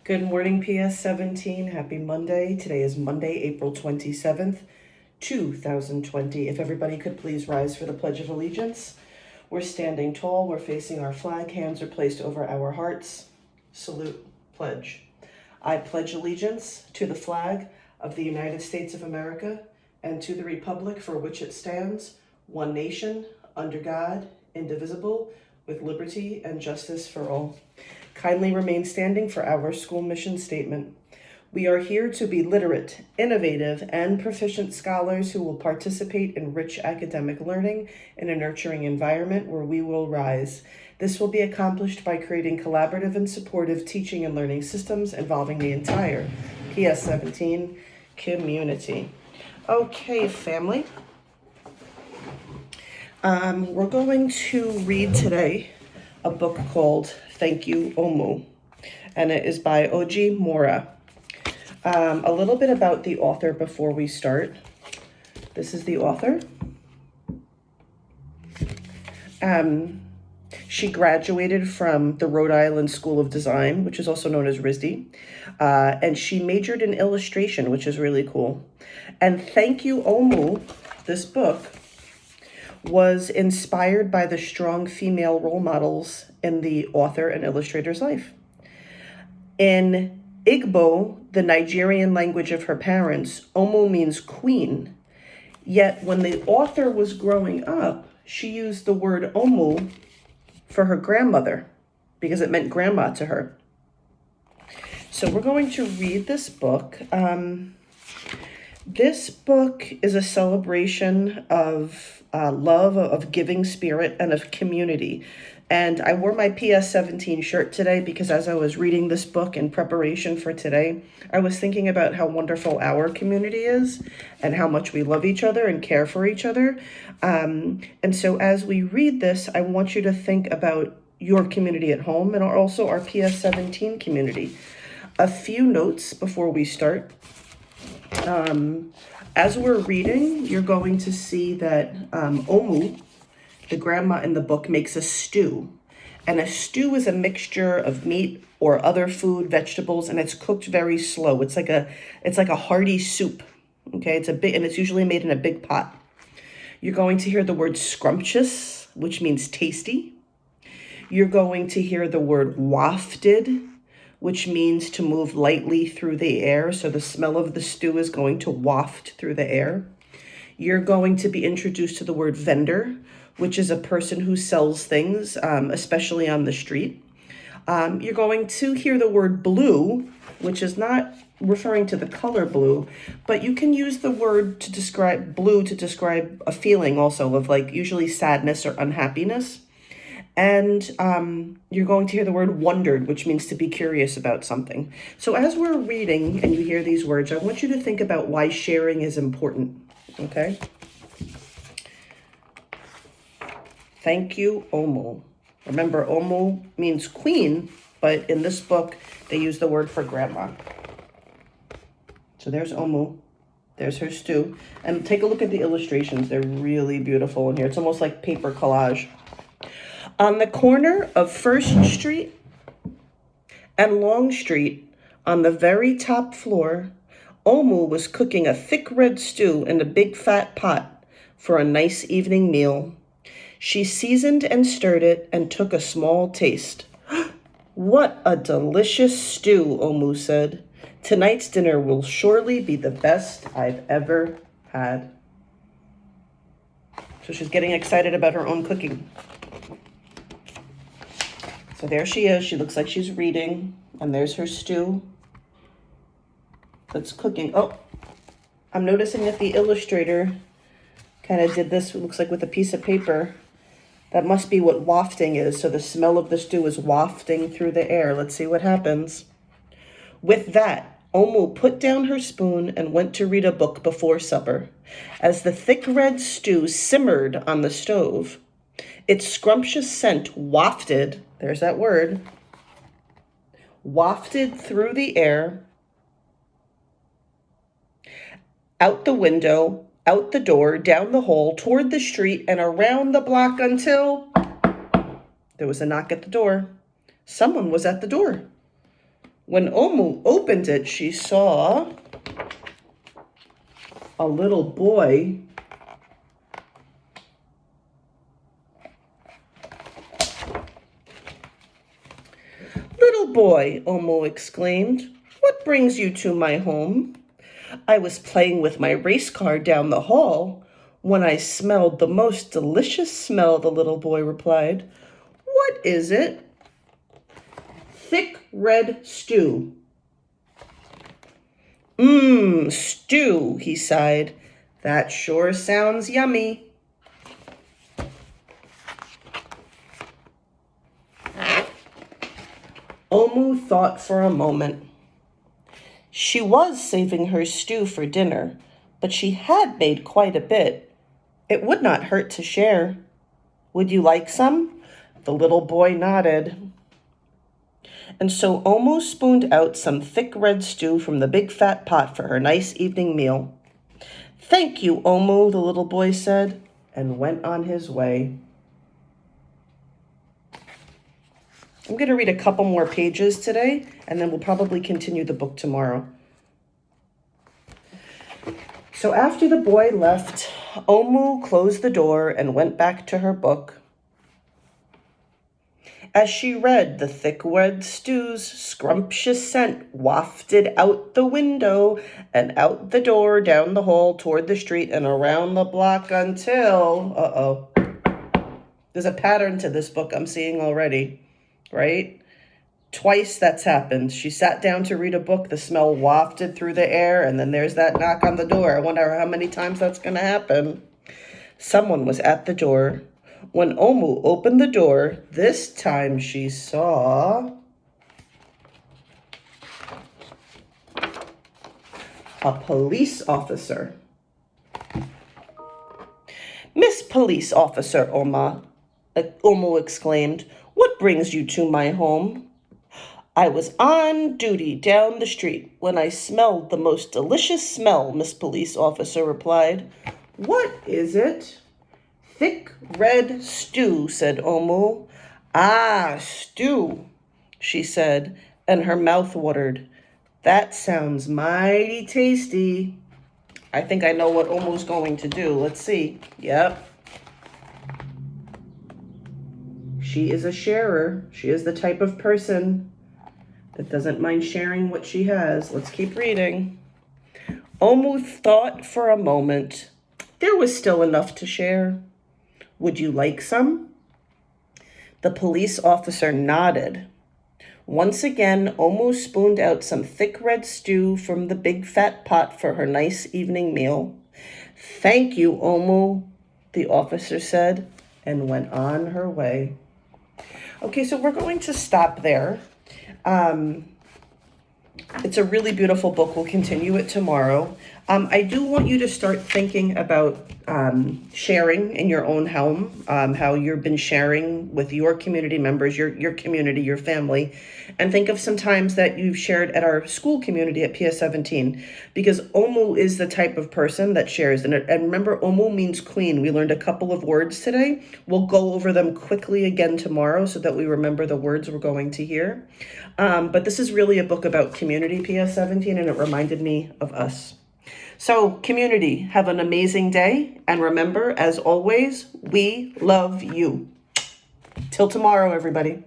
Good morning, PS17. Happy Monday. Today is Monday, April 27th, 2020. If everybody could please rise for the Pledge of Allegiance. We're standing tall. We're facing our flag. Hands are placed over our hearts. Salute. Pledge. I pledge allegiance to the flag of the United States of America and to the republic for which it stands, one nation, under God, indivisible, with liberty and justice for all. Kindly remain standing for our school mission statement. We are here to be literate, innovative, and proficient scholars who will participate in rich academic learning in a nurturing environment where we will rise. This will be accomplished by creating collaborative and supportive teaching and learning systems involving the entire PS17 community. Okay, family. We're going to read today a book called 5A9ED8C74DE9, and it is by Oji Mora. A little bit about the author before we start. This is the author. She graduated from the Rhode Island School of Design, which is also known as RISD, and she majored in illustration, which is really cool. And 5A9ED8C74DE9, this book, was inspired by the strong female role models in the author and illustrator's life. In Igbo, the Nigerian language of her parents, Omo means queen. Yet when the author was growing up, she used the word Omo for her grandmother because it meant grandma to her. So we're going to read this book. This book is a celebration of love, of giving spirit, and of community. And I wore my PS17 shirt today because as I was reading this book in preparation for today, I was thinking about how wonderful our community is and how much we love each other and care for each other. And so as we read this, I want you to think about your community at home and also our PS17 community. A few notes before we start. As we're reading, you're going to see that Omu, the grandma in the book, makes a stew. And a stew is a mixture of meat or other food, vegetables, and it's cooked very slow. It's like a hearty soup. Okay, and it's usually made in a big pot. You're going to hear the word scrumptious, which means tasty. You're going to hear the word wafted, which means to move lightly through the air. So the smell of the stew is going to waft through the air. You're going to be introduced to the word vendor, which is a person who sells things, especially on the street. You're going to hear the word blue, which is not referring to the color blue, but you can use the word to describe blue to describe a feeling also of like usually sadness or unhappiness. And you're going to hear the word wondered, which means to be curious about something. So as we're reading and you hear these words, I want you to think about why sharing is important, okay? 5A9ED8C74DE9. Remember, Omo means queen, but in this book, they use the word for grandma. So there's Omo. There's her stew. And take a look at the illustrations. They're really beautiful in here. It's almost like paper collage. On the corner of First Street and Long Street, on the very top floor, Omu was cooking a thick red stew in a big fat pot for a nice evening meal. She seasoned and stirred it and took a small taste. What a delicious stew, Omu said. Tonight's dinner will surely be the best I've ever had. So she's getting excited about her own cooking. So there she is. She looks like she's reading. And there's her stew that's cooking. Oh, I'm noticing that the illustrator kind of did this, it looks like with a piece of paper. That must be what wafting is. So the smell of the stew is wafting through the air. Let's see what happens. With that, Omu put down her spoon and went to read a book before supper. As the thick red stew simmered on the stove, its scrumptious scent wafted, there's that word, wafted through the air, out the window, out the door, down the hall, toward the street, and around the block until there was a knock at the door. Someone was at the door. When Omu opened it, she saw a little boy "Little boy," Omu exclaimed, "what brings you to my home?" "I was playing with my race car down the hall when I smelled the most delicious smell," the little boy replied. "What is it?" "Thick red stew." "Mmm, stew," he sighed. "That sure sounds yummy." Omu thought for a moment. She was saving her stew for dinner, but she had made quite a bit. It would not hurt to share. "Would you like some?" The little boy nodded. And so Omu spooned out some thick red stew from the big fat pot for her nice evening meal. "Thank you, Omu," the little boy said, and went on his way. I'm going to read a couple more pages today, and then we'll probably continue the book tomorrow. So after the boy left, Omu closed the door and went back to her book. As she read, the thick red stew's scrumptious scent wafted out the window and out the door, down the hall, toward the street, and around the block until... There's a pattern to this book I'm seeing already, right? Twice that's happened. She sat down to read a book, the smell wafted through the air, and then there's that knock on the door. I wonder how many times that's going to happen. Someone was at the door. When Omu opened the door, this time she saw a police officer. "Miss Police Officer Omu exclaimed, "what brings you to my home?" "I was on duty down the street when I smelled the most delicious smell," Miss Police Officer replied. "What is it?" "Thick red stew," said Omu. "Ah, stew," she said, and her mouth watered. "That sounds mighty tasty." I think I know what Omu's going to do. Let's see. Yep. She is a sharer. She is the type of person that doesn't mind sharing what she has. Let's keep reading. Omu thought for a moment. There was still enough to share. "Would you like some?" The police officer nodded. Once again, Omu spooned out some thick red stew from the big fat pot for her nice evening meal. "Thank you, Omu," the officer said, and went on her way. Okay, so we're going to stop there. It's a really beautiful book. We'll continue it tomorrow. I do want you to start thinking about sharing in your own home, how you've been sharing with your community members, your community, your family, and think of some times that you've shared at our school community at PS17, because Omu is the type of person that shares. And remember, Omu means queen. We learned a couple of words today. We'll go over them quickly again tomorrow so that we remember the words we're going to hear. But this is really a book about community, PS17, and it reminded me of us. So, community, have an amazing day. And remember, as always, we love you. Till tomorrow, everybody.